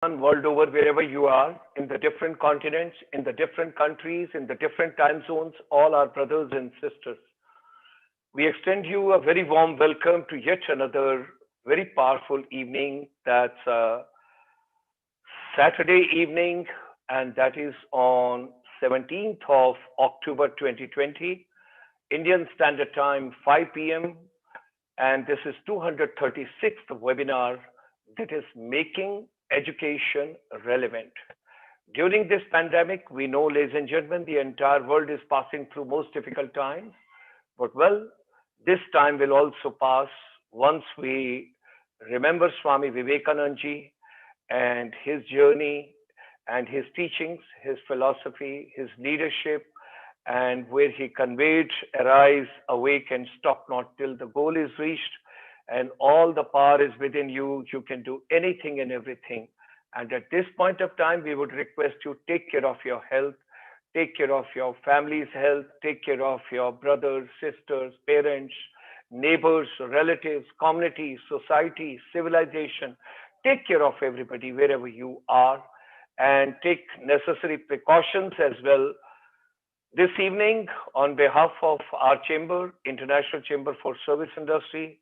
world over, wherever you are, in the different continents, in the different countries, in the different time zones, all our brothers and sisters. We extend you a very warm welcome to yet another very powerful evening. That's Saturday evening, and that is on 17th of October 2020, Indian Standard Time, 5 p.m. And this is 236th webinar that is making education relevant. During this pandemic, we know, ladies and gentlemen, the entire world is passing through most difficult times. But well, this time will also pass once we remember Swami Vivekananda ji and his journey and his teachings, his philosophy, his leadership, and where he conveyed, arise, awake, and stop not till the goal is reached, and all the power is within you. You can do anything and everything. And at this point of time, we would request you take care of your health, take care of your family's health, take care of your brothers, sisters, parents, neighbors, relatives, community, society, civilization. Take care of everybody wherever you are, and take necessary precautions as well. This evening, on behalf of our chamber, International Chamber for Service Industry,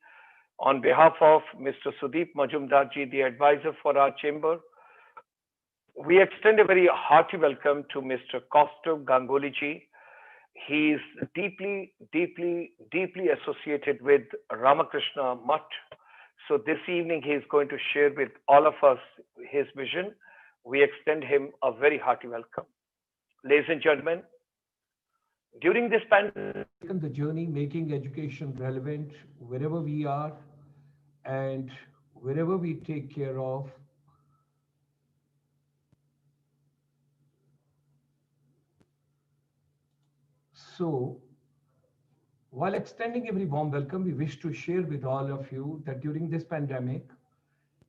on behalf of Mr. SUDIP MAJUMDAR ji, the advisor for our chamber, we extend a very hearty welcome to Mr. Kaustav Ganguly ji. He is deeply associated with Ramakrishna Math. So this evening, he is going to share with all of us his vision. We extend him a very hearty welcome. Ladies and gentlemen, during this pandemic, the journey making education relevant wherever we are and wherever we take care of. So, while extending a very warm welcome, we wish to share with all of you that during this pandemic,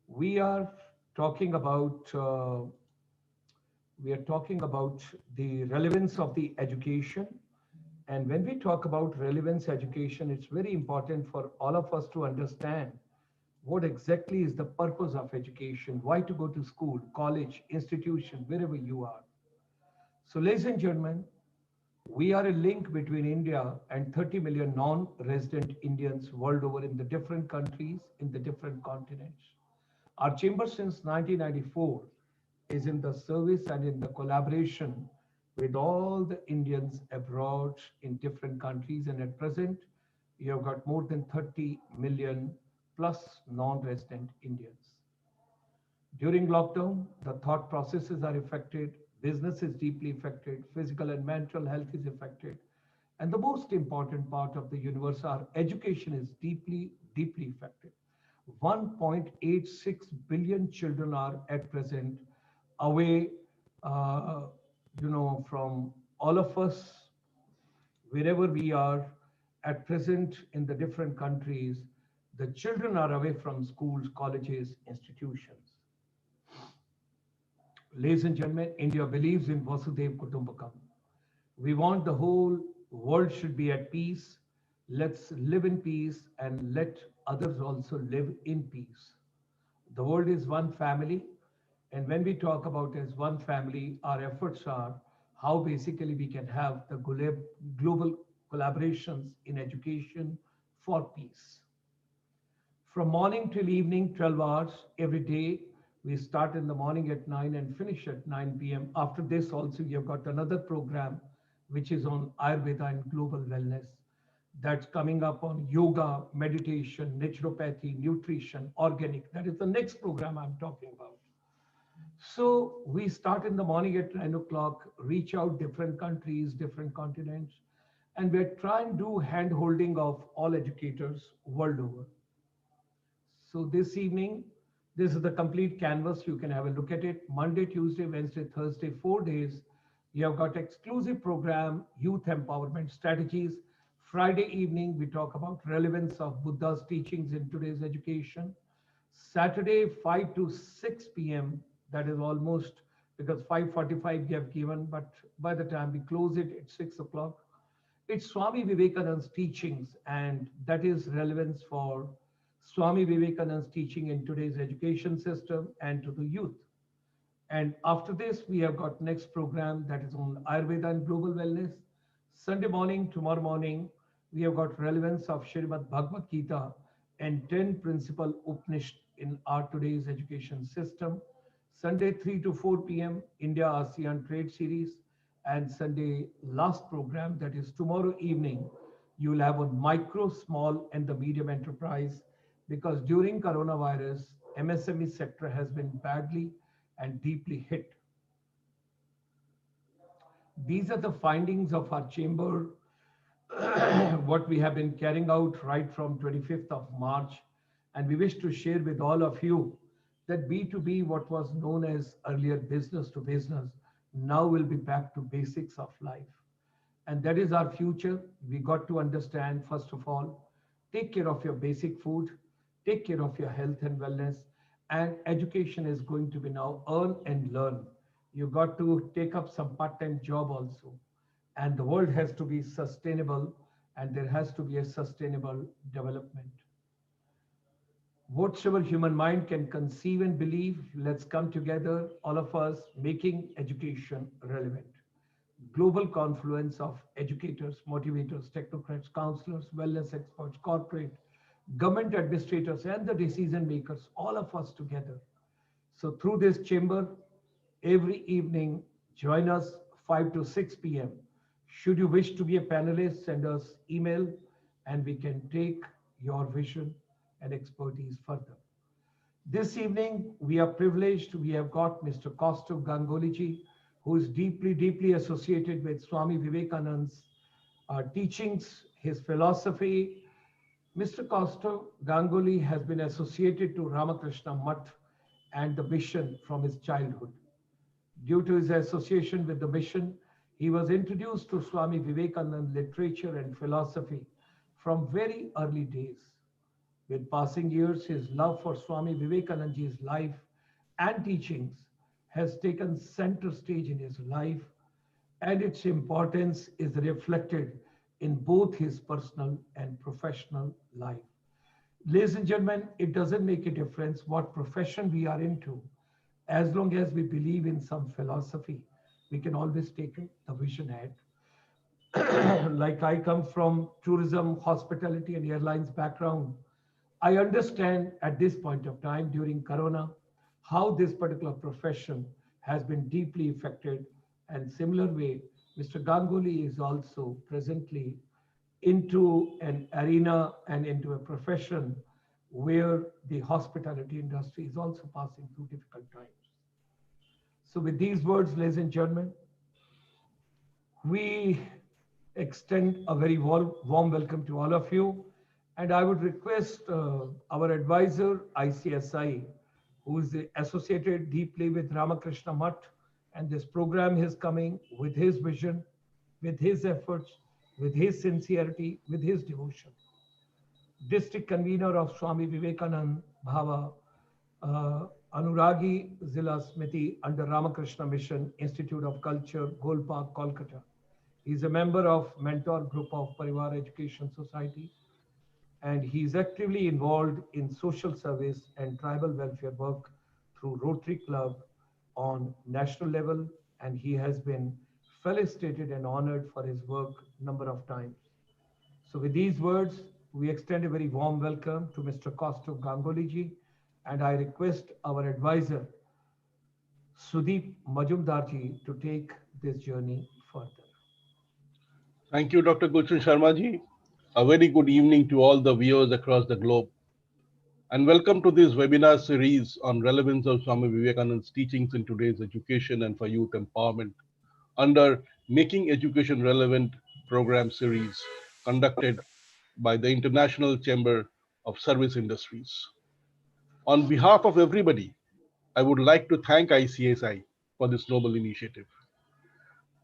we are talking about the relevance of the education. And when we talk about relevance education, it's very important for all of us to understand what exactly is the purpose of education, why to go to school, college, institution, wherever you are. So ladies and gentlemen, we are a link between India and 30 million non-resident Indians world over in the different countries, in the different continents. Our chamber since 1994 is in the service and in the collaboration with all the Indians abroad in different countries. And at present, you have got more than 30 million plus non-resident Indians. During lockdown, the thought processes are affected, business is deeply affected, physical and mental health is affected. And the most important part of the universe, our education is deeply affected. 1.86 billion children are at present away from all of us, wherever we are at present in the different countries, the children are away from schools, colleges, institutions. Ladies and gentlemen, India believes in Vasudev Kutumbakam. We want the whole world should be at peace. Let's live in peace and let others also live in peace. The world is one family. And when we talk about as one family, our efforts are how basically we can have the global collaborations in education for peace. From morning till evening, 12 hours every day. We start in the morning at 9 and finish at 9 p.m. After this also, you've got another program, which is on Ayurveda and global wellness. That's coming up on yoga, meditation, naturopathy, nutrition, organic. That is the next program I'm talking about. So we start in the morning at 9 o'clock, reach out different countries, different continents, and we're trying to do hand holding of all educators world over. So this evening, this is the complete canvas. You can have a look at it. Monday, Tuesday, Wednesday, Thursday, 4 days. You have got exclusive program, youth empowerment strategies. Friday evening, we talk about relevance of Buddha's teachings in today's education. Saturday, 5 to 6 p.m. That is almost, because 5:45 we have given, but by the time we close it at 6 o'clock, it's Swami Vivekananda's teachings, and that is relevance for Swami Vivekananda's teaching in today's education system and to the youth. And after this, we have got next program that is on Ayurveda and global wellness. Sunday morning, tomorrow morning, we have got relevance of Srimad Bhagavad Gita and 10 principal Upanishads in our today's education system. Sunday, 3 to 4 p.m., India ASEAN Trade Series. And Sunday, last program, that is tomorrow evening, you will have on micro, small, and the medium enterprise, because during coronavirus, MSME sector has been badly and deeply hit. These are the findings of our chamber, what we have been carrying out right from 25th of March. And we wish to share with all of you that B2B, what was known as earlier business to business, now will be back to basics of life. And that is our future. We got to understand, first of all, take care of your basic food, take care of your health and wellness, and education is going to be now earn and learn. You got to take up some part-time job also. And the world has to be sustainable, and there has to be a sustainable development. Whatsoever human mind can conceive and believe, let's come together, all of us, making education relevant. Global confluence of educators, motivators, technocrats, counselors, wellness experts, corporate, government administrators, and the decision makers, all of us together. So through this chamber, every evening, join us 5 to 6 p.m. Should you wish to be a panelist, send us email and we can take your vision and expertise further. This evening, we are privileged. We have got Mr. Kaustav Ganguly ji, who is deeply, deeply associated with Swami Vivekananda's teachings, his philosophy. Mr. Kaustav Ganguly has been associated to Ramakrishna Math and the Mission from his childhood. Due to his association with the mission, he was introduced to Swami Vivekananda literature and philosophy from very early days. With passing years, his love for Swami Vivekananda's life and teachings has taken center stage in his life, and its importance is reflected in both his personal and professional life. Ladies and gentlemen, it doesn't make a difference what profession we are into. As long as we believe in some philosophy, we can always take the vision ahead. Like I come from tourism, hospitality, and airlines background, I understand at this point of time during Corona how this particular profession has been deeply affected. And similar way, Mr. Ganguly is also presently into an arena and into a profession where the hospitality industry is also passing through difficult times. So with these words, ladies and gentlemen, we extend a very warm welcome to all of you. And I would request our advisor, ICSI, who is associated deeply with Ramakrishna Math, and this program is coming with his vision, with his efforts, with his sincerity, with his devotion. District Convener of Swami Vivekananda, Bhava, Anuragi, Zela Samity under Ramakrishna Mission, Institute of Culture, Golpark, Kolkata. He is a member of mentor group of Parivaar Education Society, and he is actively involved in social service and tribal welfare work through Rotary Club on national level, and he has been felicitated and honored for his work number of times. So with these words, we extend a very warm welcome to Mr. Kaustav Ganguly ji, and I request our advisor, SUDIP MAJUMDAR ji, to take this journey further. Thank you, Dr. Gulshan Sharma ji. A very good evening to all the viewers across the globe. And welcome to this webinar series on relevance of Swami Vivekananda's teachings in today's education and for youth empowerment under Making Education Relevant program series conducted by the International Chamber of Service Industries. On behalf of everybody, I would like to thank ICSI for this noble initiative.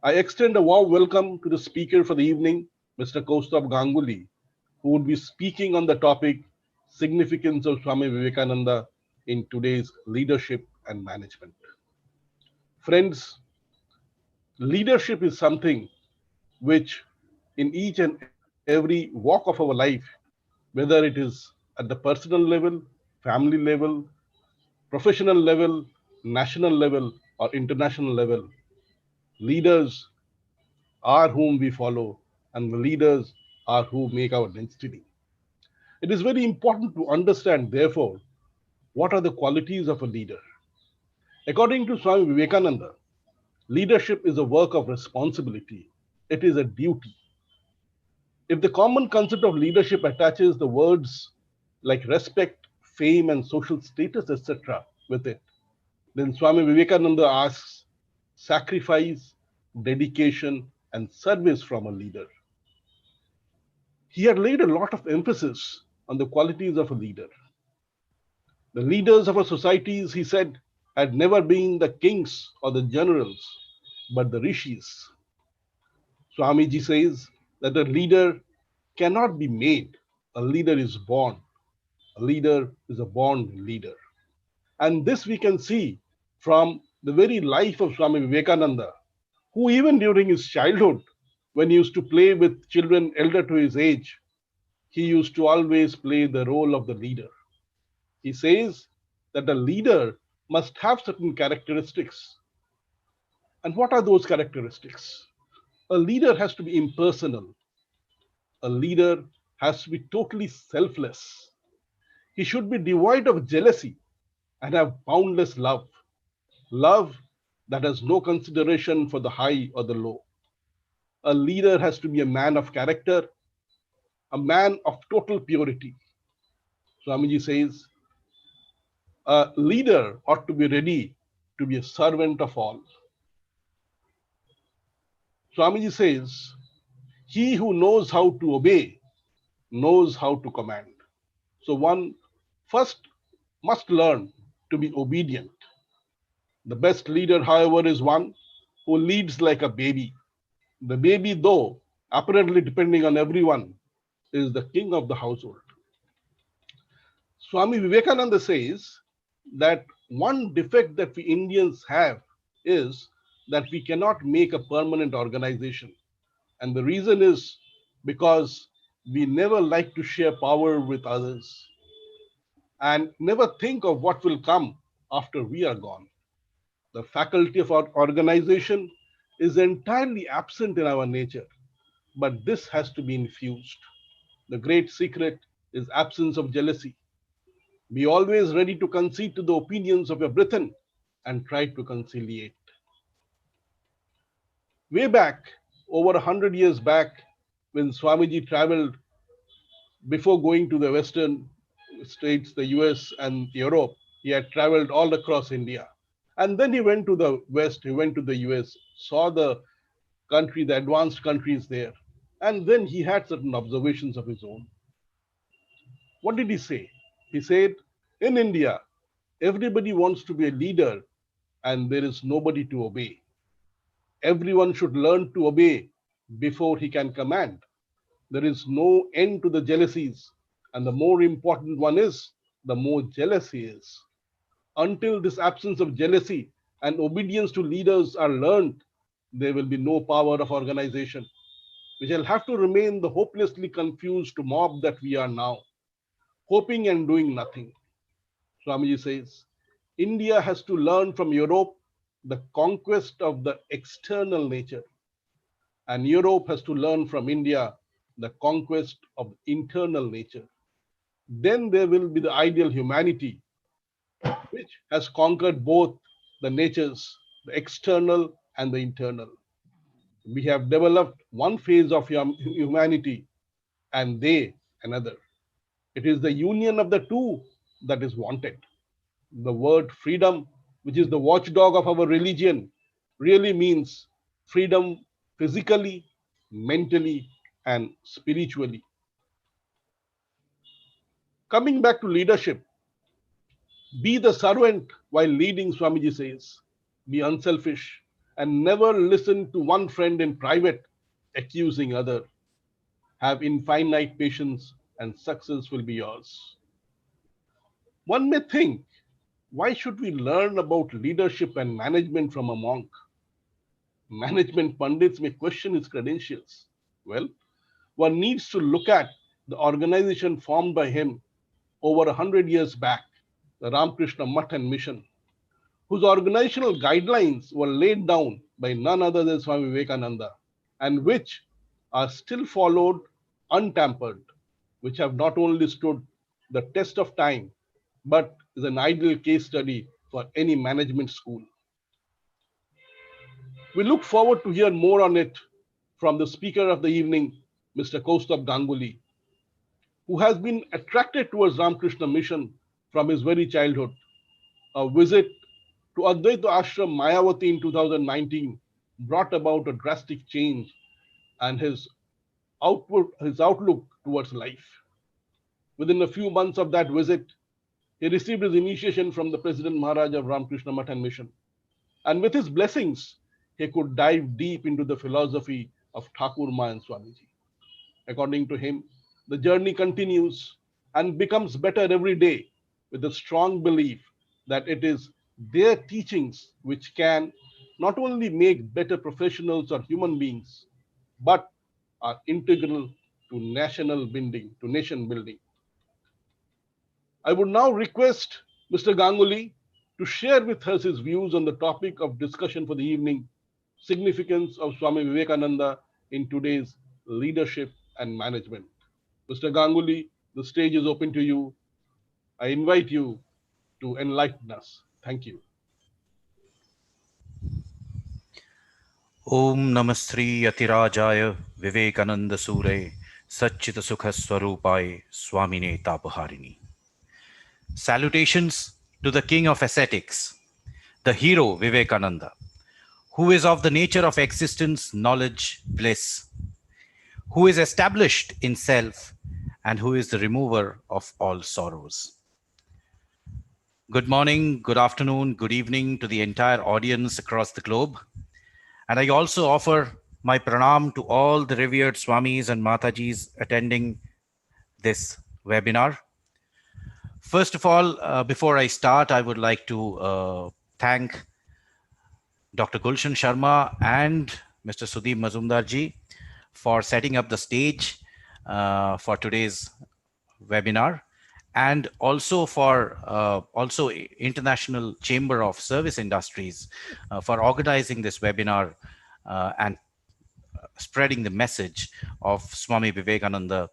I extend a warm welcome to the speaker for the evening, Mr. Kaustav Ganguly, who would be speaking on the topic Significance of Swami Vivekananda in today's leadership and management. Friends, leadership is something which in each and every walk of our life, whether it is at the personal level, family level, professional level, national level, or international level, leaders are whom we follow, and the leaders are who make our destiny. It is very important to understand, therefore, what are the qualities of a leader. According to Swami Vivekananda, leadership is a work of responsibility. It is a duty. If the common concept of leadership attaches the words like respect, fame, and social status, etc., with it, then Swami Vivekananda asks sacrifice, dedication, and service from a leader. He had laid a lot of emphasis on the qualities of a leader. The leaders of our societies, he said, had never been the kings or the generals, but the rishis. Swamiji says that a leader cannot be made, a leader is born. A leader is a born leader. And this we can see from the very life of Swami Vivekananda, who even during his childhood, when he used to play with children elder to his age, he used to always play the role of the leader. He says that a leader must have certain characteristics. And what are those characteristics? A leader has to be impersonal. A leader has to be totally selfless. He should be devoid of jealousy and have boundless love. Love that has no consideration for the high or the low. A leader has to be a man of character, a man of total purity. Swamiji says, a leader ought to be ready to be a servant of all. Swamiji says, he who knows how to obey knows how to command. So one first must learn to be obedient. The best leader, however, is one who leads like a baby. The baby, though apparently depending on everyone, is the king of the household. Swami Vivekananda says that one defect that we Indians have is that we cannot make a permanent organization. And the reason is because we never like to share power with others and never think of what will come after we are gone. The faculty of our organization is entirely absent in our nature, but this has to be infused. The great secret is absence of jealousy. Be always ready to concede to the opinions of your brethren and try to conciliate. Way back, over 100 years back, when Swamiji traveled before going to the Western states, the US and Europe, he had traveled all across India. And then he went to the West, he went to the US, saw the country, the advanced countries there. And then he had certain observations of his own. What did he say? He said, in India, everybody wants to be a leader and there is nobody to obey. Everyone should learn to obey before he can command. There is no end to the jealousies. And the more important one is, the more jealous he is. Until this absence of jealousy and obedience to leaders are learned, there will be no power of organization. We shall have to remain the hopelessly confused mob that we are now, hoping and doing nothing. Swamiji says, India has to learn from Europe the conquest of the external nature, and Europe has to learn from India the conquest of internal nature. Then there will be the ideal humanity, which has conquered both the natures, the external and the internal. We have developed one phase of humanity and they another. It is the union of the two that is wanted. The word freedom, which is the watchdog of our religion, really means freedom physically, mentally, and spiritually. Coming back to leadership, be the servant while leading, Swamiji says. Be unselfish and never listen to one friend in private accusing other. Have infinite patience and success will be yours. One may think, why should we learn about leadership and management from a monk? Management pundits may question his credentials. Well, one needs to look at the organization formed by him over 100 years back, the Ramakrishna Math and Mission, whose organizational guidelines were laid down by none other than Swami Vivekananda, and which are still followed untampered, which have not only stood the test of time, but is an ideal case study for any management school. We look forward to hear more on it from the speaker of the evening, Mr. Kaustav Ganguly, who has been attracted towards Ramakrishna Mission from his very childhood. A visit to Advaita Ashram Mayavati in 2019 brought about a drastic change and his outlook towards life. Within a few months of that visit, he received his initiation from the President Maharaj of Ramakrishna Math and Mission. And with his blessings, he could dive deep into the philosophy of Thakur Ma and Swamiji. According to him, the journey continues and becomes better every day with a strong belief that it is their teachings which can not only make better professionals or human beings, but are integral to nation building. I would now request Mr. Ganguly to share with us his views on the topic of discussion for the evening, significance of Swami Vivekananda in today's leadership and management. Mr. Ganguly, the stage is open to you. I invite you to enlighten us. Thank you. Om Namastri Atirajaya Vivekananda Sure Satchita Sukha Swarupai Swamine Tapaharini. Salutations to the king of ascetics, the hero Vivekananda, who is of the nature of existence, knowledge, bliss, who is established in self, and who is the remover of all sorrows. Good morning, good afternoon, good evening to the entire audience across the globe. And I also offer my pranam to all the revered Swamis and Matajis attending this webinar. First of all, before I start, I would like to thank Dr. Gulshan Sharma and Mr. SUDIP MAJUMDAR ji for setting up the stage for today's webinar, and also for International Chamber of Service Industries for organizing this webinar and spreading the message of Swami Vivekananda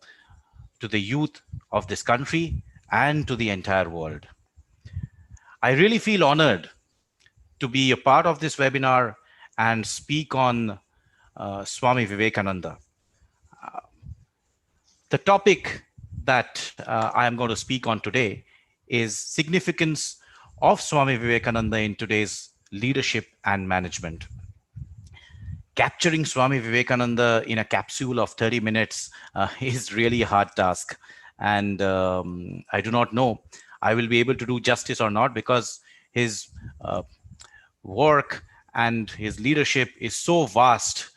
to the youth of this country and to the entire world. I really feel honored to be a part of this webinar and speak on Swami Vivekananda. The topic that I am going to speak on today is significance of Swami Vivekananda in today's leadership and management. Capturing Swami Vivekananda in a capsule of 30 minutes is really a hard task. And I do not know I will be able to do justice or not, because his work and his leadership is so vast.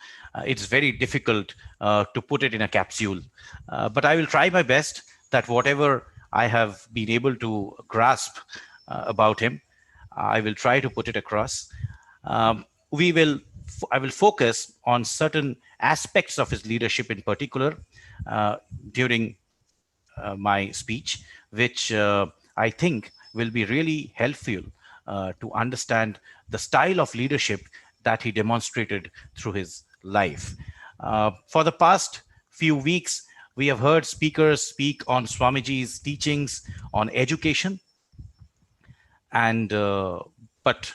It's very difficult to put it in a capsule. But I will try my best that whatever I have been able to grasp about him, I will try to put it across. I will focus on certain aspects of his leadership in particular during my speech, which I think will be really helpful to understand the style of leadership that he demonstrated through his life. For the past few weeks, we have heard speakers speak on Swamiji's teachings on education. But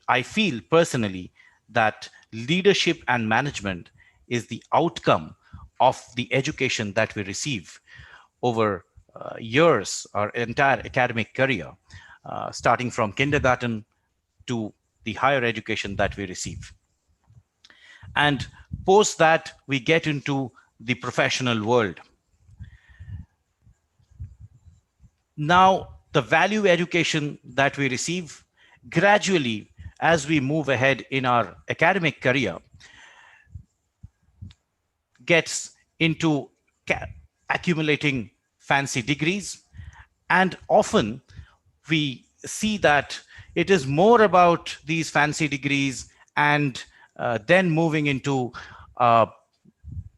I feel personally that leadership and management is the outcome of the education that we receive over years, our entire academic career, starting from kindergarten to the higher education that we receive. And post that, we get into the professional world. Now, the value education that we receive gradually as we move ahead in our academic career gets into accumulating fancy degrees. And often we see that it is more about these fancy degrees and then moving into a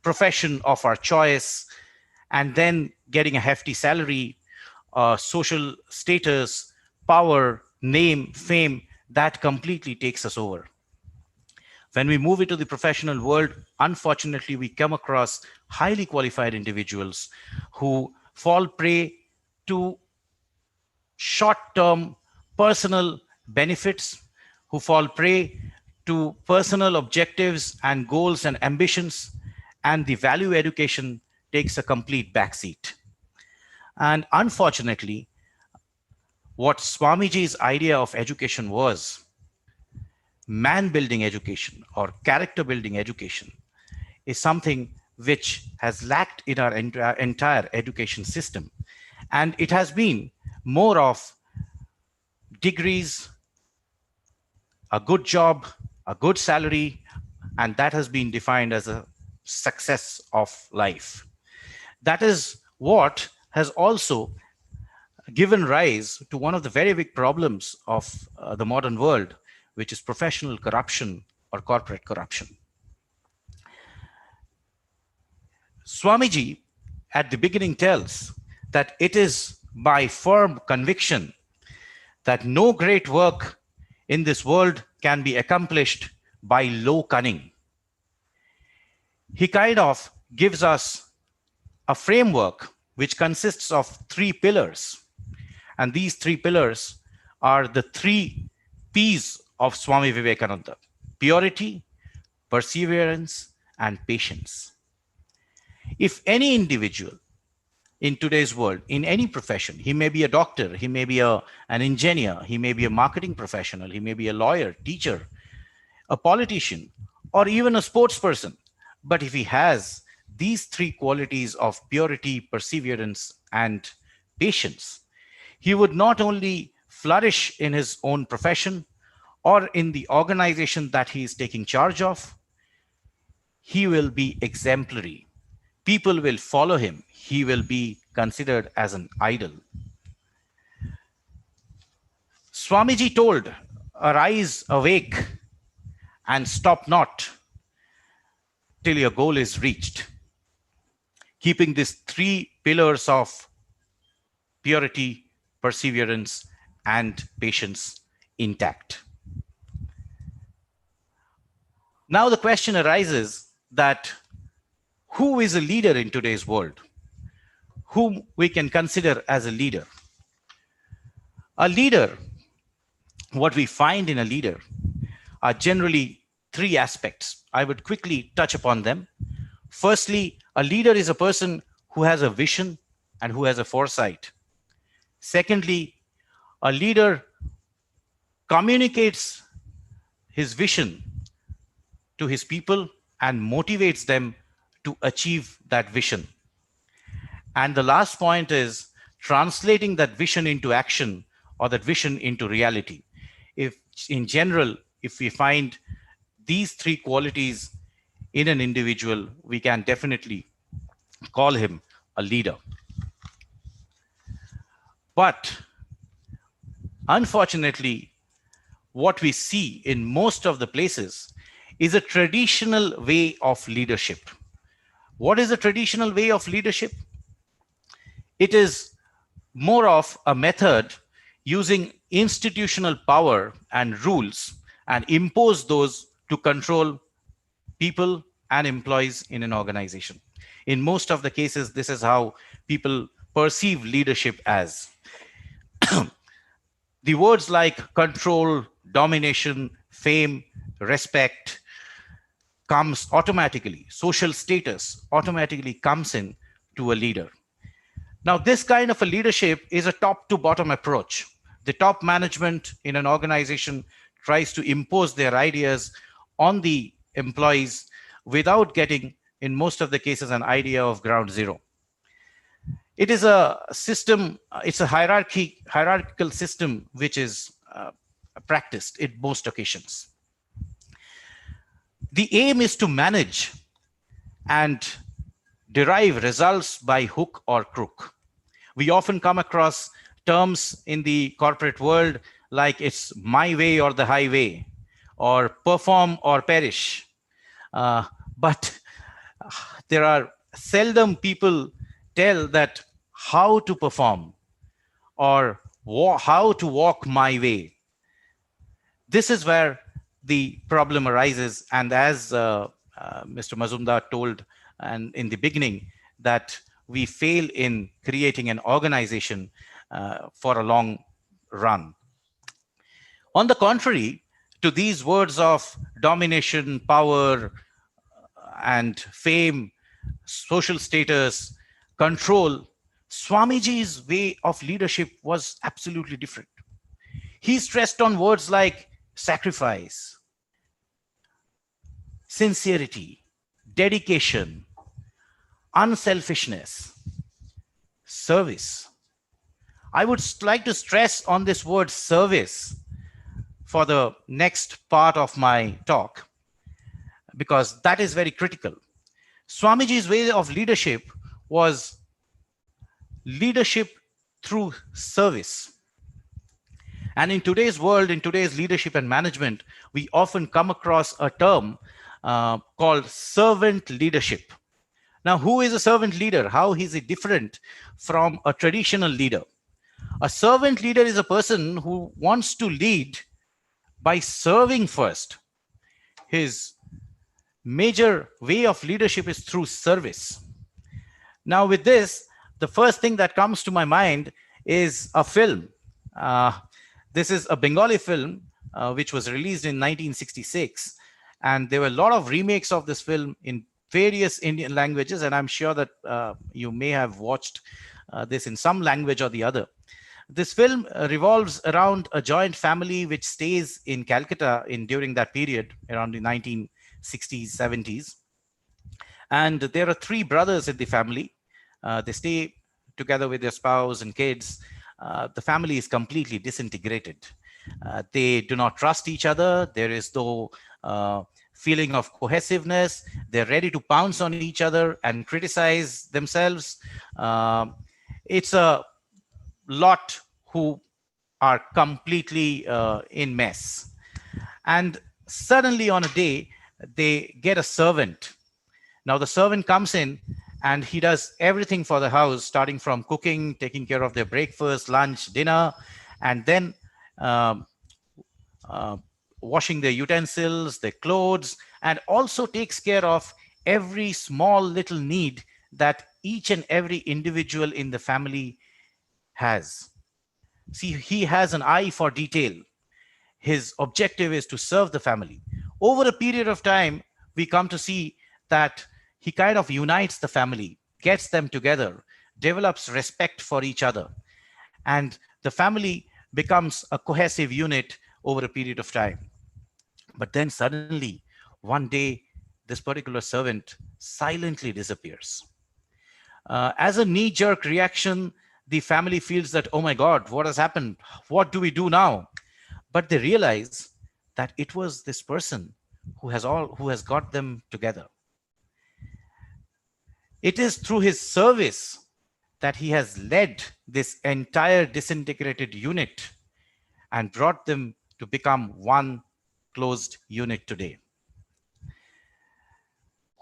profession of our choice, and then getting a hefty salary, social status, power, name, fame that completely takes us over. When we move into the professional world, unfortunately, we come across highly qualified individuals who fall prey to short-term personal benefits, who fall prey to personal objectives and goals and ambitions, and the value education takes a complete backseat. And unfortunately, what Swamiji's idea of education was, man-building education or character-building education, is something which has lacked in our entire education system. And it has been more of degrees, a good job, a good salary, and that has been defined as a success of life. That is what has also given rise to one of the very big problems of the modern world, which is professional corruption or corporate corruption. Swamiji at the beginning tells that it is my firm conviction that no great work in this world can be accomplished by low cunning. He kind of gives us a framework which consists of 3 pillars. And these 3 pillars are the 3 P's of Swami Vivekananda: purity, perseverance, and patience. If any individual in today's world, in any profession, he may be a doctor, he may be an engineer, he may be a marketing professional, he may be a lawyer, teacher, a politician, or even a sports person. But if he has these 3 qualities of purity, perseverance, and patience, he would not only flourish in his own profession or in the organization that he is taking charge of, he will be exemplary. People will follow him. He will be considered as an idol. Swamiji told, arise, awake, and stop not till your goal is reached. Keeping these 3 pillars of purity, perseverance, and patience intact. Now the question arises that who is a leader in today's world? Whom we can consider as a leader? A leader, what we find in a leader are generally 3 aspects. I would quickly touch upon them. Firstly, a leader is a person who has a vision and who has a foresight. Secondly, a leader communicates his vision to his people and motivates them to achieve that vision. And the last point is translating that vision into action or that vision into reality. If in general, if we find these 3 qualities in an individual, we can definitely call him a leader. But unfortunately, what we see in most of the places is a traditional way of leadership. What is a traditional way of leadership? It is more of a method using institutional power and rules and impose those to control people and employees in an organization. In most of the cases, this is how people perceive leadership as. The words like control, domination, fame, respect comes automatically. Social status automatically comes in to a leader. Now, this kind of a leadership is a top to bottom approach. The top management in an organization tries to impose their ideas on the employees without getting, in most of the cases, an idea of ground zero. It is a system, it's a hierarchical system which is practiced in most occasions. The aim is to manage and derive results by hook or crook. We often come across terms in the corporate world like it's my way or the highway, or perform or perish. But there are seldom people tell that how to perform or how to walk my way. This is where the problem arises. And as Mr. Majumdar told and in the beginning, that we fail in creating an organization for a long run. On the contrary, to these words of domination, power, and fame, social status, control, Swamiji's way of leadership was absolutely different. He stressed on words like sacrifice, sincerity, dedication, unselfishness, service. I would like to stress on this word service for the next part of my talk, because that is very critical. Swamiji's way of leadership was leadership through service. And in today's world, in today's leadership and management, we often come across a term called servant leadership. Now, who is a servant leader? How is he different from a traditional leader? A servant leader is a person who wants to lead by serving first. His major way of leadership is through service. Now, with this, the first thing that comes to my mind is a film. This is a Bengali film which was released in 1966. And there were a lot of remakes of this film in various Indian languages. And I'm sure that you may have watched this in some language or the other. This film revolves around a joint family which stays in Calcutta during that period, around the 1960s, 70s. And there are three brothers in the family. They stay together with their spouse and kids. The family is completely disintegrated. They do not trust each other. There is no feeling of cohesiveness. They're ready to pounce on each other and criticize themselves. It's a lot who are completely in mess. And suddenly on a day, they get a servant. Now the servant comes in and he does everything for the house, starting from cooking, taking care of their breakfast, lunch, dinner, and then washing their utensils, their clothes, and also takes care of every small little need that each and every individual in the family has. See, he has an eye for detail. His objective is to serve the family. Over a period of time, we come to see that he kind of unites the family, gets them together, develops respect for each other, and the family becomes a cohesive unit over a period of time. But then suddenly, one day, this particular servant silently disappears. As a knee-jerk reaction, the family feels that, oh my God, what has happened? What do we do now? But they realize that it was this person who has got them together. It is through his service that he has led this entire disintegrated unit and brought them to become one closed unit today.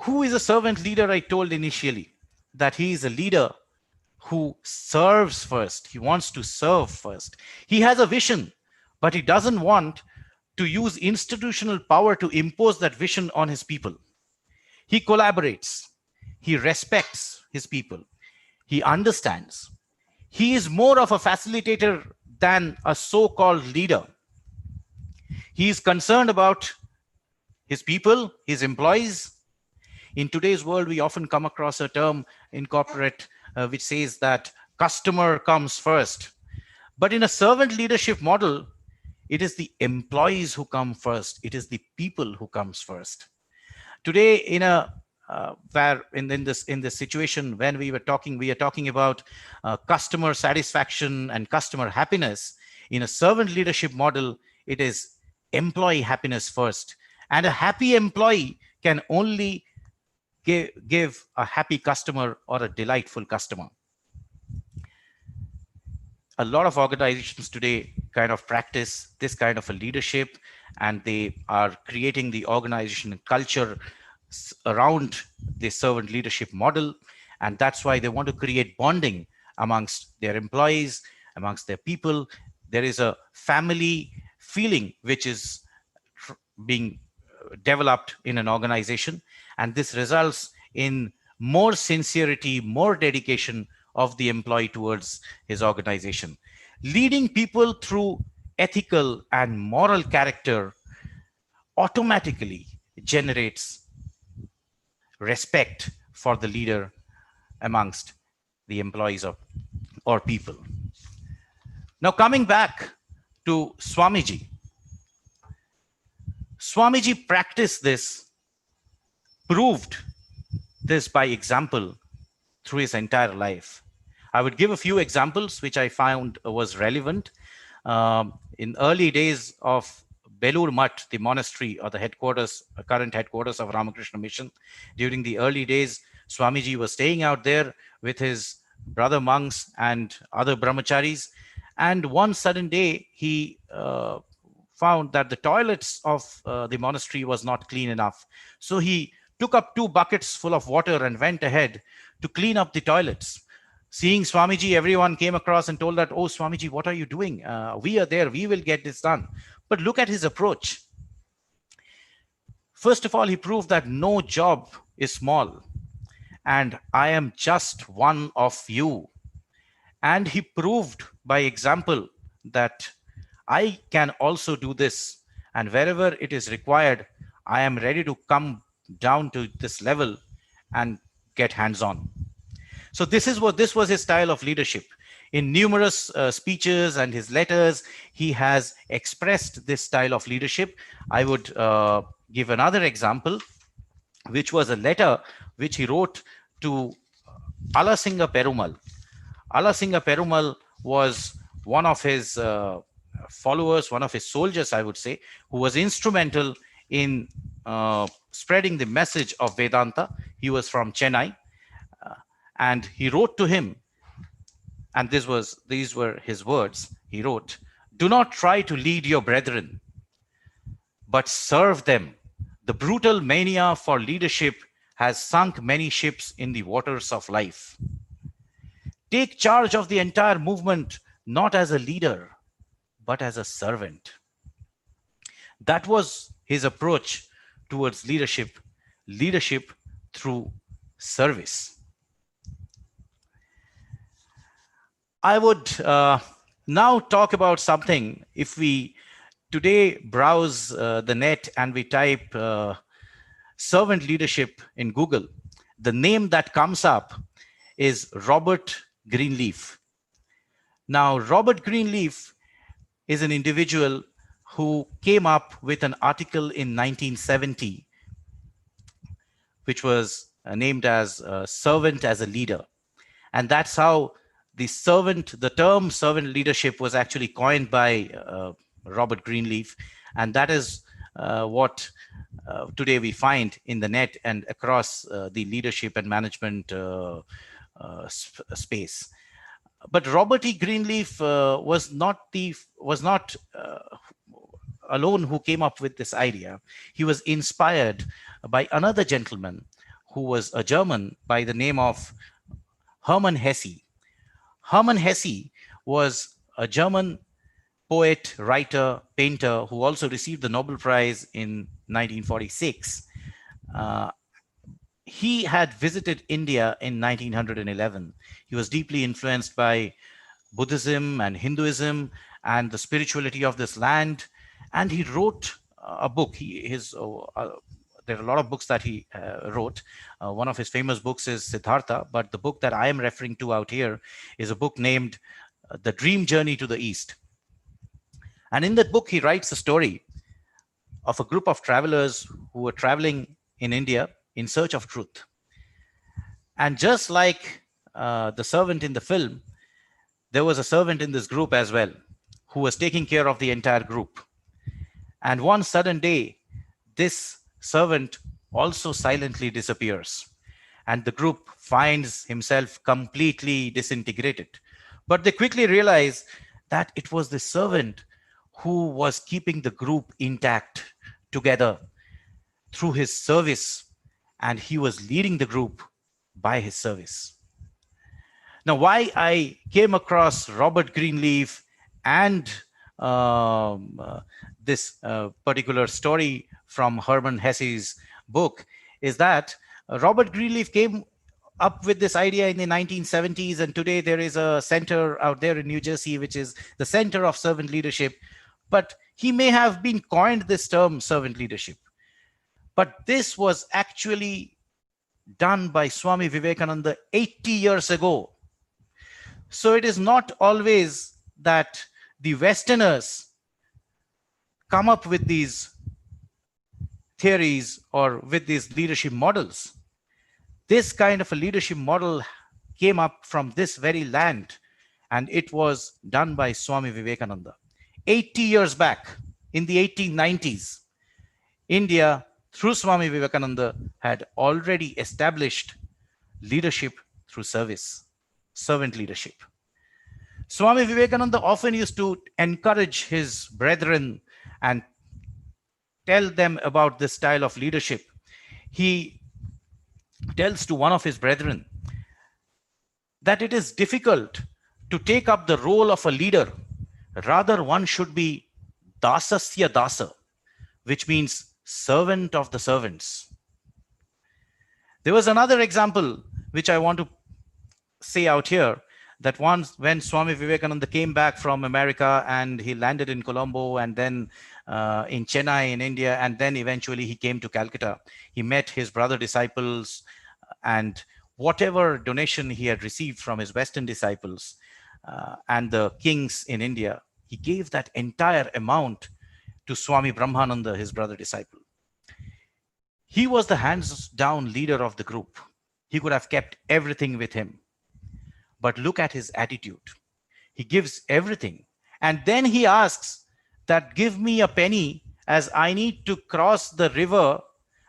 Who is a servant leader? I told initially that he is a leader who serves first. He wants to serve first. He has a vision, but he doesn't want to use institutional power to impose that vision on his people. He collaborates. He respects his people. He understands. He is more of a facilitator than a so-called leader. He is concerned about his people, his employees. In today's world, we often come across a term in corporate which says that customer comes first. But in a servant leadership model, it is the employees who come first. It is the people who comes first. Today, in this situation, when we are talking about customer satisfaction and customer happiness. In a servant leadership model, it is employee happiness first. And a happy employee can only give a happy customer or a delightful customer. A lot of organizations today kind of practice this kind of a leadership, and they are creating the organization culture around the servant leadership model. And that's why they want to create bonding amongst their employees, amongst their people. There is a family feeling which is being developed in an organization, and this results in more sincerity, more dedication of the employee towards his organization. Leading people through ethical and moral character automatically generates respect for the leader amongst the employees or people. Now, coming back to Swamiji. Swamiji practiced this, proved this by example through his entire life. I would give a few examples which I found was relevant. In early days of Belur Mutt, the monastery or the headquarters, current headquarters of Ramakrishna Mission, during the early days, Swamiji was staying out there with his brother monks and other brahmacharis. And one sudden day, he found that the toilets of the monastery was not clean enough. So he took up 2 buckets full of water and went ahead to clean up the toilets. Seeing Swamiji, everyone came across and told that, "Oh, Swamiji, what are you doing? We are there. We will get this done." But look at his approach. First of all, he proved that no job is small, and I am just one of you. And he proved by example that I can also do this, and wherever it is required, I am ready to come down to this level and get hands-on. So this was his style of leadership. In numerous speeches and his letters, he has expressed this style of leadership. I would give another example, which was a letter which he wrote to Alasinga Perumal. Alasinga Perumal was one of his followers, one of his soldiers, I would say, who was instrumental in spreading the message of Vedanta. He was from Chennai, and he wrote to him, and these were his words. He wrote, "Do not try to lead your brethren, but serve them. The brutal mania for leadership has sunk many ships in the waters of life. Take charge of the entire movement, not as a leader, but as a servant." That was his approach towards leadership through service. I would now talk about something. If we today browse the net and we type servant leadership in Google, the name that comes up is Robert Greenleaf. Now, Robert Greenleaf is an individual who came up with an article in 1970, which was named as Servant as a Leader. And that's how the term servant leadership was actually coined by Robert Greenleaf. And that is what today we find in the net and across the leadership and management space. But Robert E. Greenleaf was not alone who came up with this idea. He was inspired by another gentleman who was a German by the name of Hermann Hesse. Hermann Hesse was a German poet, writer, painter who also received the Nobel Prize in 1946. He had visited India in 1911. He was deeply influenced by Buddhism and Hinduism and the spirituality of this land. And he wrote a book. There are a lot of books that he wrote. One of his famous books is Siddhartha, but the book that I am referring to out here is a book named The Dream Journey to the East. And in that book, he writes a story of a group of travelers who were traveling in India in search of truth. And just like the servant in the film, there was a servant in this group as well who was taking care of the entire group. And one sudden day, this servant also silently disappears, and the group finds himself completely disintegrated. But they quickly realize that it was the servant who was keeping the group intact together through his service, and he was leading the group by his service. Now, why I came across Robert Greenleaf and this particular story from Hermann Hesse's book is that Robert Greenleaf came up with this idea in the 1970s, and today there is a center out there in New Jersey, which is the Center of Servant Leadership. But he may have been coined this term servant leadership, but this was actually done by Swami Vivekananda 80 years ago. So it is not always that the Westerners come up with these theories or with these leadership models. This kind of a leadership model came up from this very land, and it was done by Swami Vivekananda. 80 years back in the 1890s, India, through Swami Vivekananda, had already established leadership through service, servant leadership. Swami Vivekananda often used to encourage his brethren and tell them about this style of leadership. He tells to one of his brethren that it is difficult to take up the role of a leader. Rather, one should be dasasya dasa, which means servant of the servants. There was another example which I want to say out here, that once when Swami Vivekananda came back from America and he landed in Colombo and then in Chennai in India, and then eventually he came to Calcutta, he met his brother disciples, and whatever donation he had received from his Western disciples and the kings in India, he gave that entire amount to Swami Brahmananda, his brother disciple. He was the hands-down leader of the group. He could have kept everything with him. But look at his attitude. He gives everything. And then he asks that, give me a penny as I need to cross the river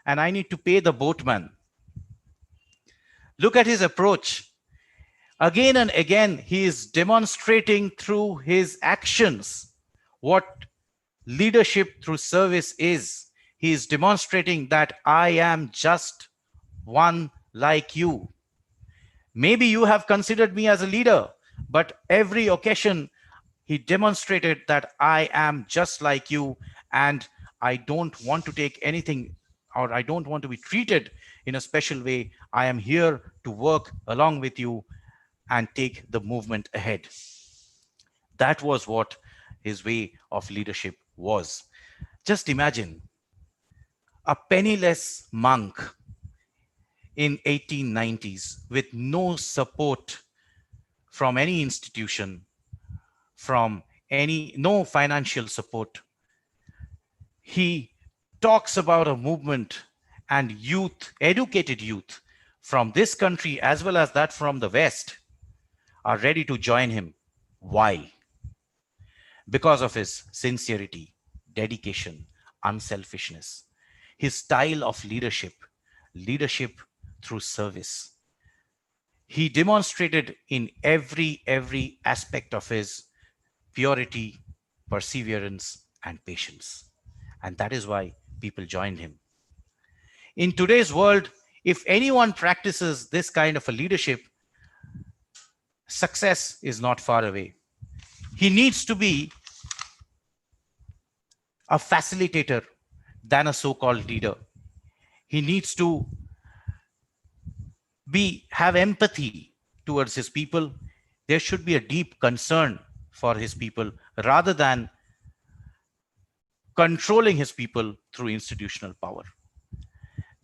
and I need to pay the boatman. Look at his approach. Again and again, he is demonstrating through his actions what leadership through service is. He is demonstrating that I am just one like you. Maybe you have considered me as a leader, but every occasion he demonstrated that I am just like you, and I don't want to take anything, or I don't want to be treated in a special way. I am here to work along with you and take the movement ahead. That was what his way of leadership was. Just imagine a penniless monk in 1890s with no support from any institution, no financial support. He talks about a movement, and youth, educated youth from this country as well as that from the West are ready to join him. Why? Because of his sincerity, dedication, unselfishness, his style of leadership through service. He demonstrated in every aspect of his purity, perseverance, and patience. And that is why people joined him. In today's world, if anyone practices this kind of a leadership, success is not far away. He needs to be a facilitator than a so-called leader. He needs to have empathy towards his people. There should be a deep concern for his people rather than controlling his people through institutional power.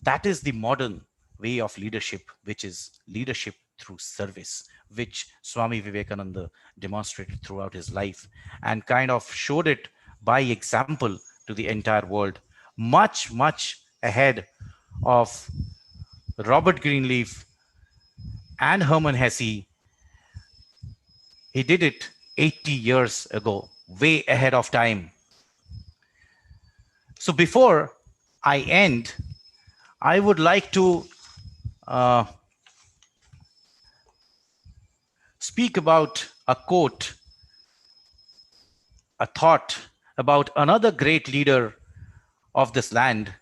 That is the modern way of leadership, which is leadership through service, which Swami Vivekananda demonstrated throughout his life and kind of showed it by example to the entire world, much ahead of Robert Greenleaf and Hermann Hesse. He did it 80 years ago, way ahead of time. So before I end, I would like to speak about a quote, a thought about another great leader of this land.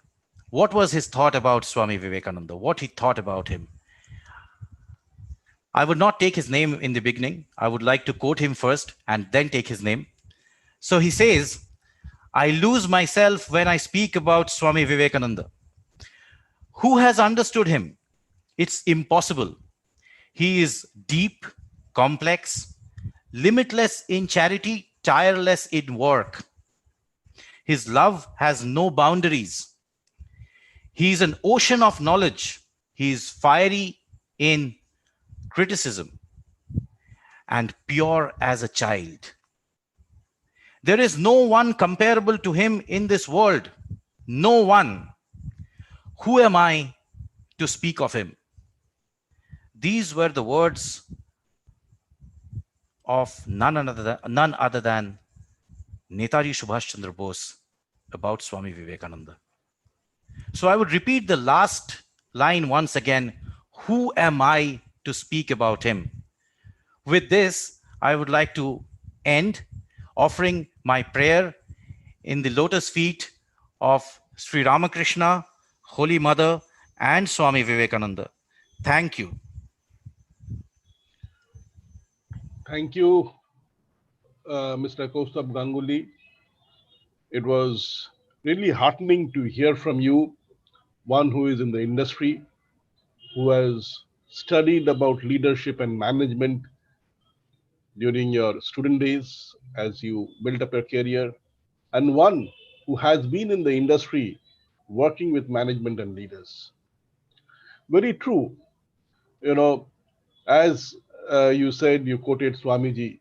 What was his thought about Swami Vivekananda? What he thought about him? I would not take his name in the beginning. I would like to quote him first and then take his name. So he says, I lose myself when I speak about Swami Vivekananda. Who has understood him? It's impossible. He is deep, complex, limitless in charity, tireless in work. His love has no boundaries. He is an ocean of knowledge. He is fiery in criticism and pure as a child. There is no one comparable to him in this world. No one. Who am I to speak of him? These were the words of none other than Netaji Subhash Chandra Bose about Swami Vivekananda. So I would repeat the last line once again. Who am I to speak about him? With this, I would like to end offering my prayer in the lotus feet of Sri Ramakrishna, Holy Mother, and Swami Vivekananda. Thank you. Thank you, Mr. Kaustav Ganguly. It was really heartening to hear from you, one who is in the industry, who has studied about leadership and management during your student days as you built up your career, and one who has been in the industry working with management and leaders. Very true. You know, as you said, you quoted Swamiji,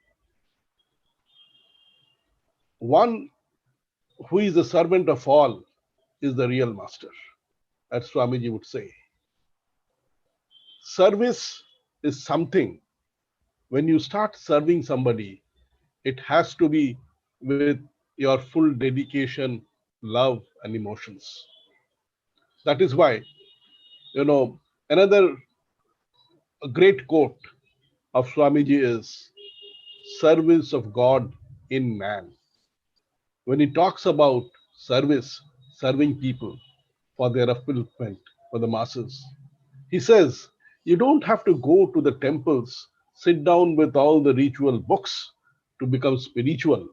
one who is the servant of all is the real master, as Swamiji would say. Service is something, when you start serving somebody, it has to be with your full dedication, love, and emotions. That is why, another great quote of Swamiji is service of God in man. When he talks about service, serving people for their upliftment, for the masses, he says, you don't have to go to the temples, sit down with all the ritual books to become spiritual.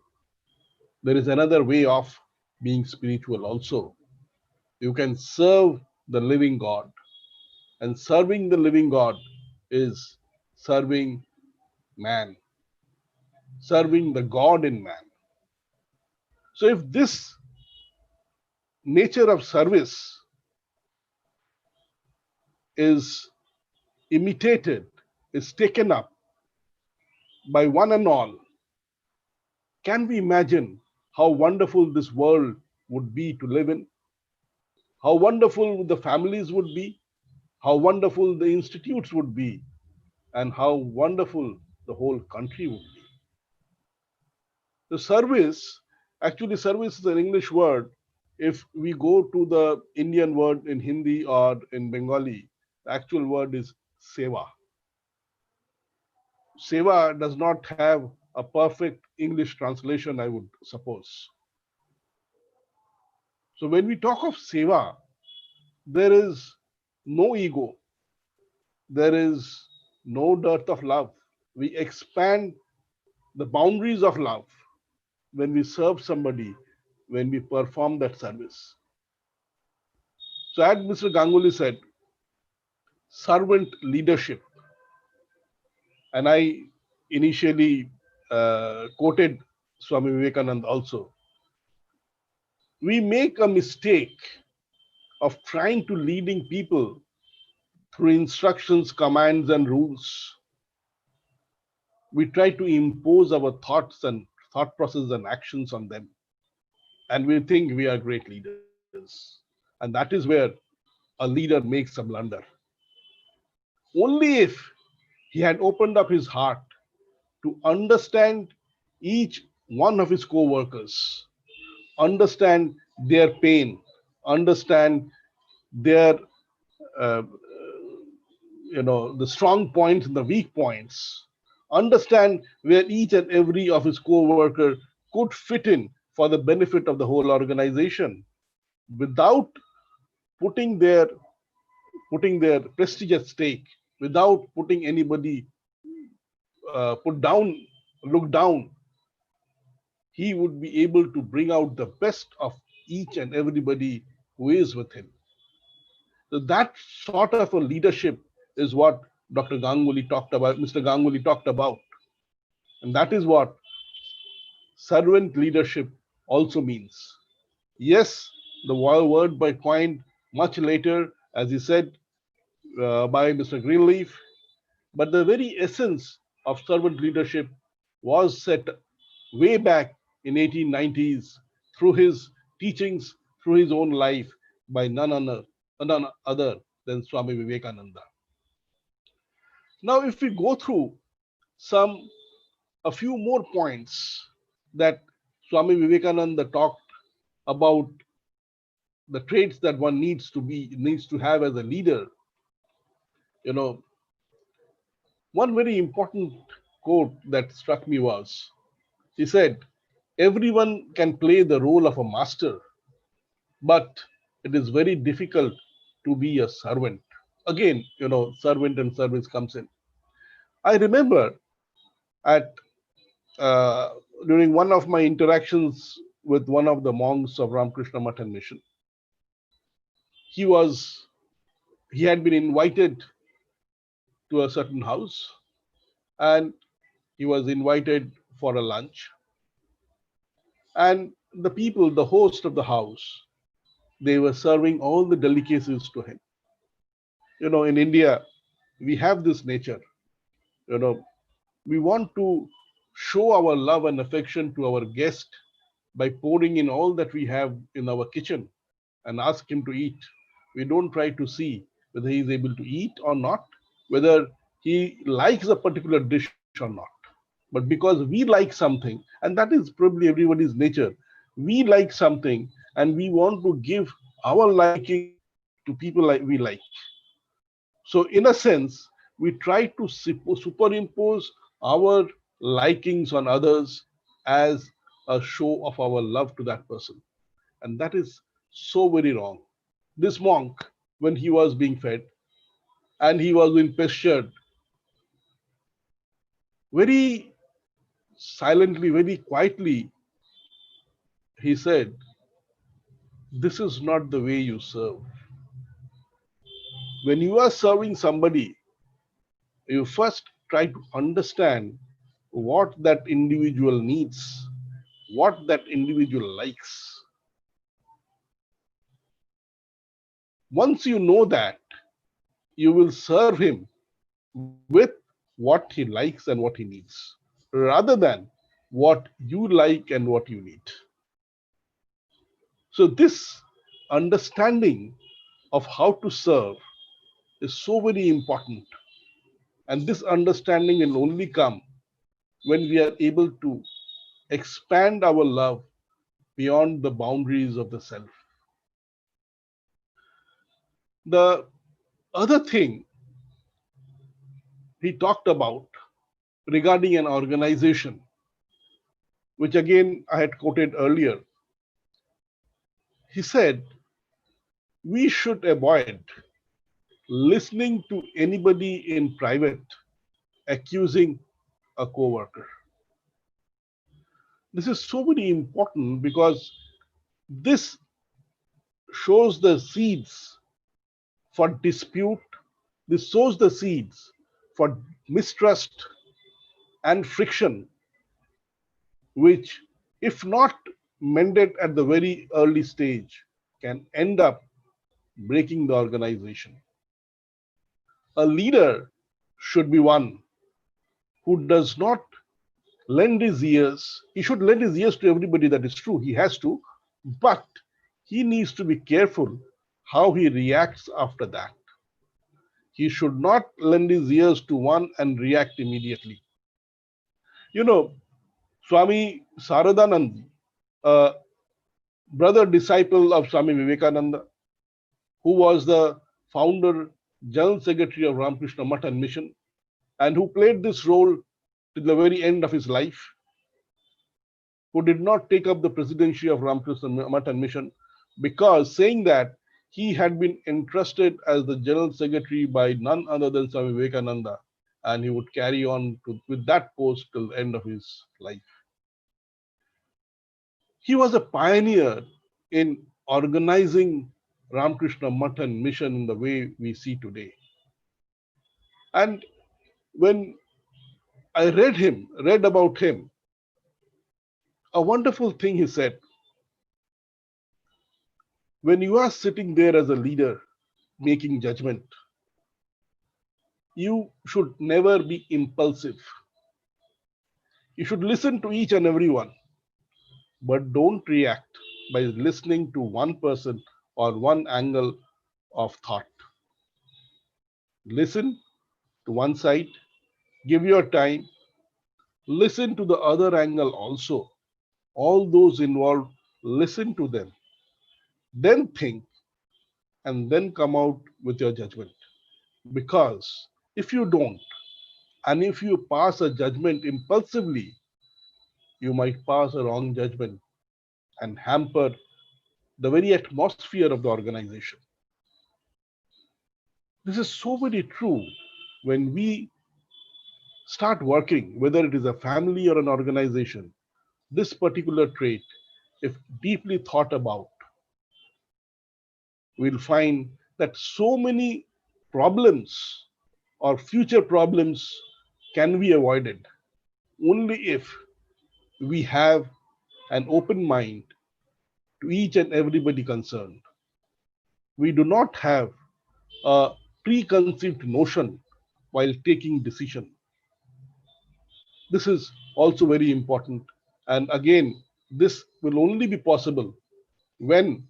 There is another way of being spiritual also. You can serve the living God. And serving the living God is serving man, serving the God in man. So if this nature of service is imitated, is taken up by one and all, can we imagine how wonderful this world would be to live in? How wonderful the families would be, how wonderful the institutes would be, and how wonderful the whole country would be. The service, actually, service is an English word. If we go to the Indian word in Hindi or in Bengali, the actual word is seva. Seva does not have a perfect English translation, I would suppose. So when we talk of seva, there is no ego, there is no dearth of love. We expand the boundaries of love when we serve somebody, when we perform that service. So as Mr. Ganguly said, servant leadership. And I initially quoted Swami Vivekananda also. We make a mistake of trying to leading people through instructions, commands, and rules. We try to impose our thoughts and thought process and actions on them. And we think we are great leaders. And that is where a leader makes a blunder. Only if he had opened up his heart to understand each one of his co-workers, understand their pain, understand their the strong points and the weak points, understand where each and every of his co-worker could fit in for the benefit of the whole organization without putting their prestige at stake, without putting anybody look down. he would be able to bring out the best of each and everybody who is with him. So that sort of a leadership is what Dr. Ganguly talked about, Mr. Ganguly talked about. And that is what servant leadership also means. Yes, the word by coined much later, as he said, by Mr. Greenleaf, but the very essence of servant leadership was set way back in 1890s through his teachings, through his own life by none other than Swami Vivekananda. Now, if we go through a few more points that Swami Vivekananda talked about, the traits that one needs to have as a leader, you know, one very important quote that struck me was, he said, everyone can play the role of a master, but it is very difficult to be a servant. Again, servant and service comes in. I remember at during one of my interactions with one of the monks of Ramakrishna Math and Mission, he had been invited to a certain house, and he was invited for a lunch. And the host of the house, they were serving all the delicacies to him. In India, we have this nature. We want to show our love and affection to our guest by pouring in all that we have in our kitchen and ask him to eat. We don't try to see whether he is able to eat or not, whether he likes a particular dish or not. But because we like something, and that is probably everybody's nature, we like something and we want to give our liking to people like we like. So in a sense, we try to superimpose our likings on others as a show of our love to that person. And that is so very wrong. This monk, when he was being fed and he was being pestered, very silently, very quietly, he said, this is not the way you serve. When you are serving somebody, you first try to understand what that individual needs, what that individual likes. Once you know that, you will serve him with what he likes and what he needs, rather than what you like and what you need. So this understanding of how to serve is so very important. And this understanding will only come when we are able to expand our love beyond the boundaries of the self. The other thing he talked about regarding an organization, which again I had quoted earlier, he said, we should avoid listening to anybody in private accusing a co-worker. This is so very important because this shows the seeds for dispute. This sows the seeds for mistrust and friction, which, if not mended at the very early stage, can end up breaking the organization. A leader should be one who does not lend his ears. He should lend his ears to everybody, that is true, he has to, but he needs to be careful how he reacts after that. He should not lend his ears to one and react immediately. Swami Saradanand, a brother disciple of Swami Vivekananda, who was the founder, General Secretary of Ramakrishna Math and Mission, and who played this role till the very end of his life, who did not take up the presidency of Ramakrishna Math and Mission, because saying that he had been entrusted as the General Secretary by none other than Swami Vivekananda, and he would carry on with that post till the end of his life. He was a pioneer in organizing Ramakrishna Math and Mission in the way we see today. And when I read about him, a wonderful thing he said: when you are sitting there as a leader making judgment, you should never be impulsive. You should listen to each and everyone, but don't react by listening to one person or one angle of thought. Listen to one side, give your time, listen to the other angle also. All those involved, listen to them, then think, and then come out with your judgment. Because if you don't, and if you pass a judgment impulsively, you might pass a wrong judgment and hamper the very atmosphere of the organization. This is so very true when we start working, whether it is a family or an organization. This particular trait, if deeply thought about, we'll find that so many problems or future problems can be avoided only if we have an open mind to each and everybody concerned. We do not have a preconceived notion while taking decision. This is also very important. And again, this will only be possible when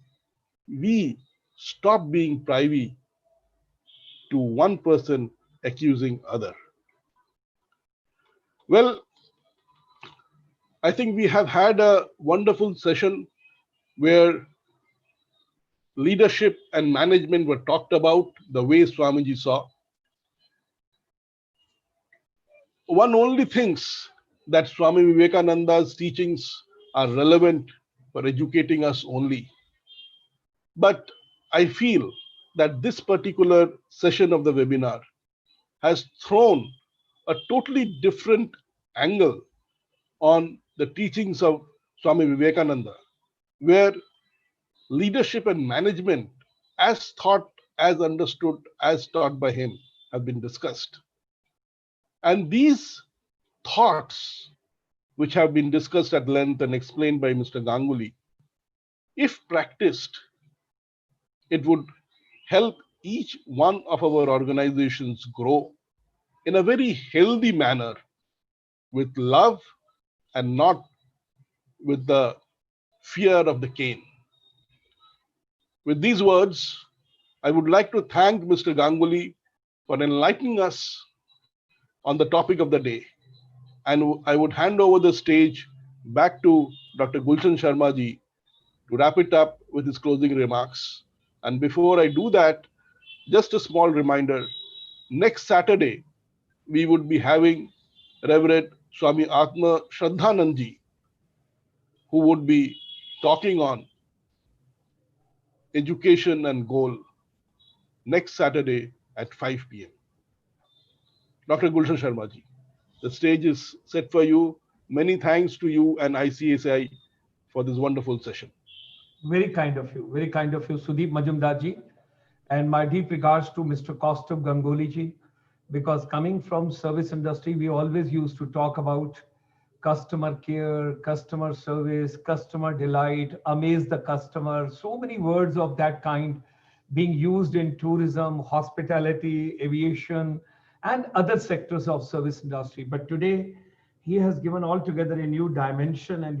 we stop being privy to one person accusing other. Well, I think we have had a wonderful session where leadership and management were talked about the way Swamiji saw. One only thinks that Swami Vivekananda's teachings are relevant for educating us only. But I feel that this particular session of the webinar has thrown a totally different angle on the teachings of Swami Vivekananda, where leadership and management, as thought, as understood, as taught by him, have been discussed. And these thoughts, which have been discussed at length and explained by Mr. Ganguly, if practiced, it would help each one of our organizations grow in a very healthy manner with love and not with the fear of the cane. With these words, I would like to thank Mr. Ganguly for enlightening us on the topic of the day. And I would hand over the stage back to Dr. Gulshan Sharma ji to wrap it up with his closing remarks. And before I do that, just a small reminder, next Saturday, we would be having Reverend Swami Atma Shraddhanand, who would be talking on education and goal next Saturday at 5 p.m. Dr. Gulshan Sharma ji, the stage is set for you. Many thanks to you and ICSI for this wonderful session. Very kind of you, SUDIP Majumdar ji. And my deep regards to Mr. Kaustav Ganguly ji, because coming from service industry, we always used to talk about customer care, customer service, customer delight, amaze the customer, so many words of that kind being used in tourism, hospitality, aviation, and other sectors of service industry. But today, he has given altogether a new dimension. And,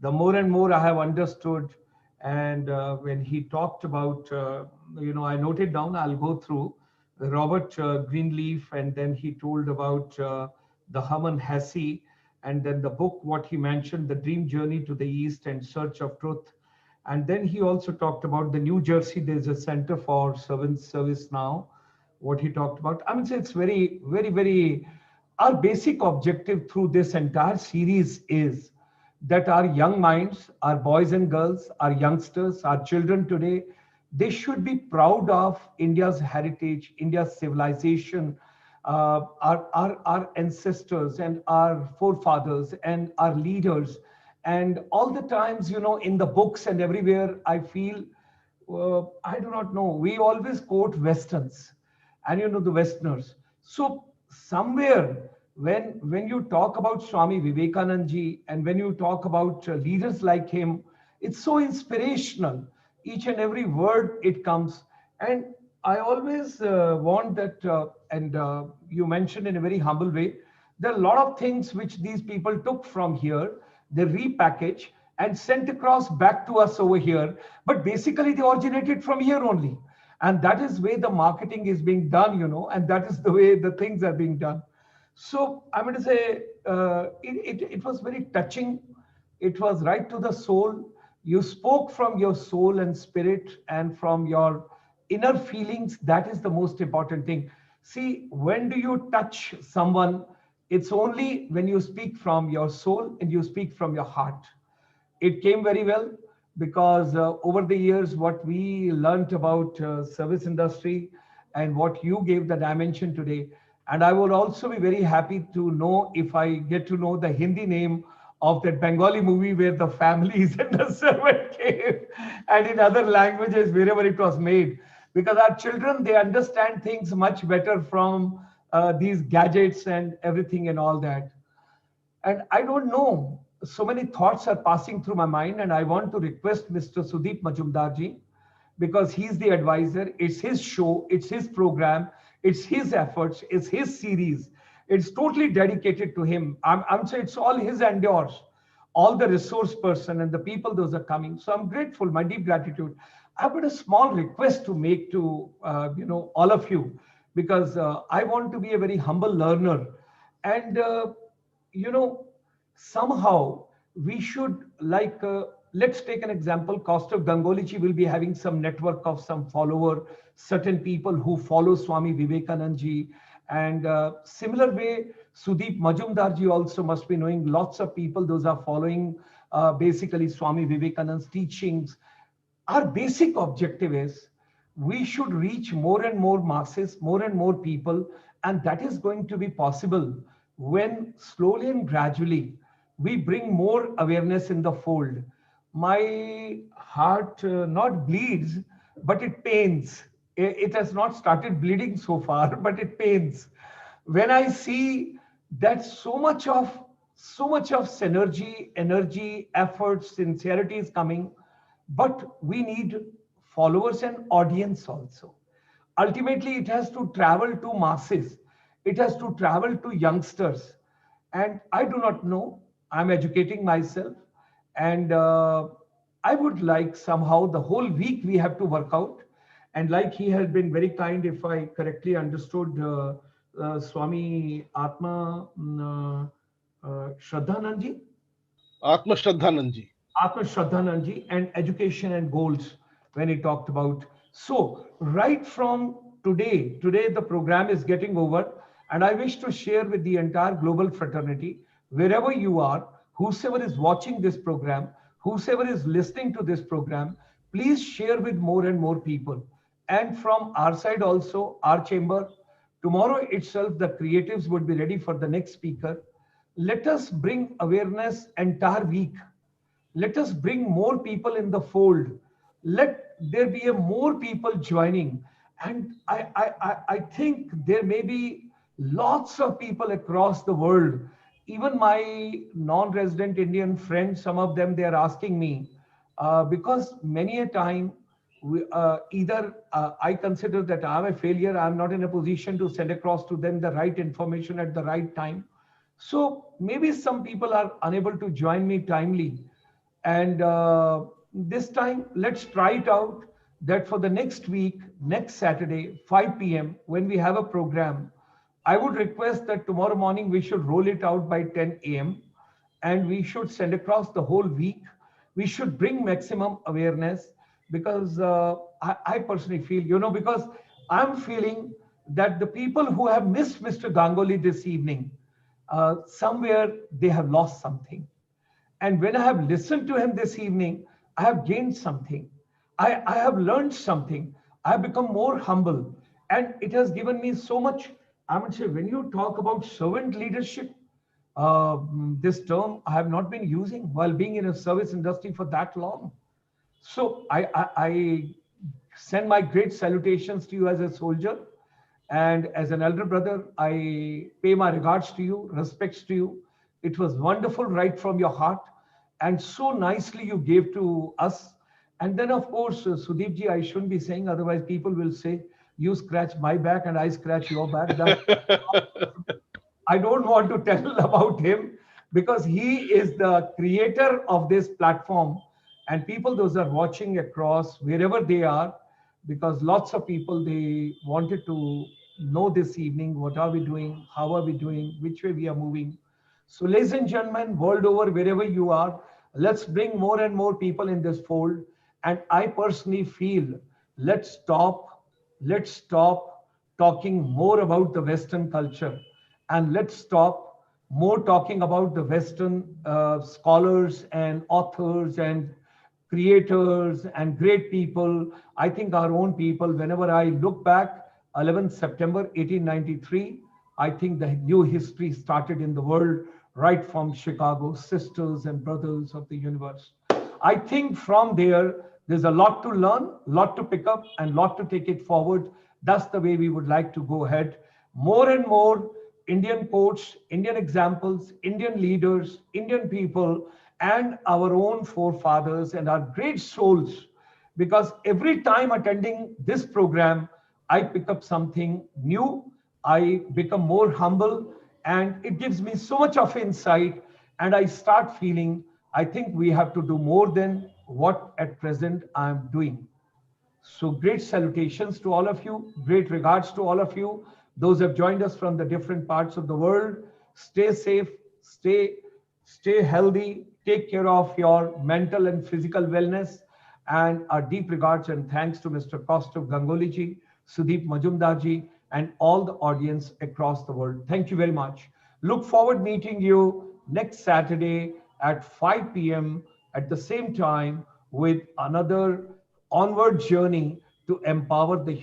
the more and more I have understood, and when he talked about, I noted down, I'll go through Robert Greenleaf, and then he told about the Hermann Hesse, and then the book, what he mentioned, The Dream Journey to the East and Search of Truth. And then he also talked about the New Jersey, there's a Center for Service now, what he talked about. I mean, so it's very, very, very, our basic objective through this entire series is that our young minds, our boys and girls, our youngsters, our children today, they should be proud of India's heritage, India's civilization, our ancestors and our forefathers and our leaders, And all the times, in the books and everywhere, I feel, I do not know, we always quote Westerns and, the Westerners. So somewhere, when you talk about Swami Vivekananda ji, and when you talk about leaders like him, it's so inspirational. Each and every word it comes. And I always want that, and you mentioned in a very humble way, there are a lot of things which these people took from here, they repackage and sent across back to us over here. But basically, they originated from here only. And that is where the marketing is being done, and that is the way the things are being done. So I'm going to say it was very touching. It was right to the soul. You spoke from your soul and spirit and from your inner feelings. That is the most important thing. See, when do you touch someone? It's only when you speak from your soul and you speak from your heart. It came very well because over the years, what we learned about service industry and what you gave the dimension today. And I would also be very happy to know if I get to know the Hindi name of that Bengali movie where the families and the servant came, and in other languages wherever it was made. Because our children, they understand things much better from these gadgets and everything and all that. And I don't know, so many thoughts are passing through my mind, and I want to request Mr. SUDIP MAJUMDAR ji, because he's the advisor. It's his show, it's his program, it's his efforts, it's his series. It's totally dedicated to him. I'm saying it's all his endeavors, all the resource person and the people those are coming. So I'm grateful, my deep gratitude. I've got a small request to make to all of you, because I want to be a very humble learner, and somehow we should, like, let's take an example. Kaustav Ganguly ji will be having some network of some follower, certain people who follow Swami Vivekananda ji. And similar way, SUDIP MAJUMDAR ji also must be knowing lots of people. Those are following basically Swami Vivekananda's teachings. Our basic objective is we should reach more and more masses, more and more people. And that is going to be possible when slowly and gradually we bring more awareness in the fold. My heart not bleeds, but it pains. It has not started bleeding so far, but it pains when I see that so much of synergy, energy, effort, sincerity is coming, but we need followers and audience also. Ultimately, it has to travel to masses. It has to travel to youngsters. And I do not know. I'm educating myself. And I would like somehow the whole week we have to work out. And like he has been very kind, if I correctly understood, Swami Atma Shraddhananji? Atma Shraddhananji. Atma Shraddhananji, and education and goals when he talked about. So right from today the program is getting over, and I wish to share with the entire global fraternity, wherever you are, whosoever is watching this program, whosoever is listening to this program, please share with more and more people. And from our side also, our chamber, tomorrow itself, the creatives would be ready for the next speaker. Let us bring awareness entire week. Let us bring more people in the fold. Let there be a more people joining. And I think there may be lots of people across the world. Even my non-resident Indian friends, some of them, they are asking me, because many a time, either I consider that I'm a failure, I'm not in a position to send across to them the right information at the right time. So maybe some people are unable to join me timely. And this time, let's try it out that for the next week, next Saturday, 5 p.m., when we have a program, I would request that tomorrow morning we should roll it out by 10 a.m. and we should send across the whole week. We should bring maximum awareness, because I personally feel, because I'm feeling that the people who have missed Mr. Ganguly this evening, somewhere they have lost something. And when I have listened to him this evening, I have gained something. I have learned something. I have become more humble. And it has given me so much. I would say, when you talk about servant leadership, This term I have not been using while being in a service industry for that long. So I send my great salutations to you as a soldier. And as an elder brother, I pay my regards to you, respects to you. It was wonderful right from your heart. And so nicely you gave to us. And then, of course, Sudeep ji, I shouldn't be saying, otherwise people will say, you scratch my back and I scratch your back. I don't want to tell about him because he is the creator of this platform. And people, those are watching across wherever they are, because lots of people, they wanted to know this evening, what are we doing? How are we doing? Which way we are moving? So ladies and gentlemen, world over, wherever you are, let's bring more and more people in this fold. And I personally feel, let's stop talking more about the Western culture, and let's stop more talking about the Western scholars and authors and creators and great people. I think our own people, whenever I look back, 11th September 1893, I think the new history started in the world right from Chicago, sisters and brothers of the universe. I think from there, there's a lot to learn, lot to pick up, and lot to take it forward. That's the way we would like to go ahead. More and more Indian quotes, Indian examples, Indian leaders, Indian people, and our own forefathers and our great souls. Because every time attending this program, I pick up something new, I become more humble, and it gives me so much of insight. And I start feeling, I think we have to do more than what at present I'm doing. So great salutations to all of you. Great regards to all of you. Those who have joined us from the different parts of the world. Stay safe, stay healthy, take care of your mental and physical wellness. And our deep regards and thanks to Mr. Kaustav Ganguly ji, SUDIP MAJUMDAR ji, and all the audience across the world. Thank you very much. Look forward meeting you next Saturday at 5 p.m. at the same time with another onward journey to empower the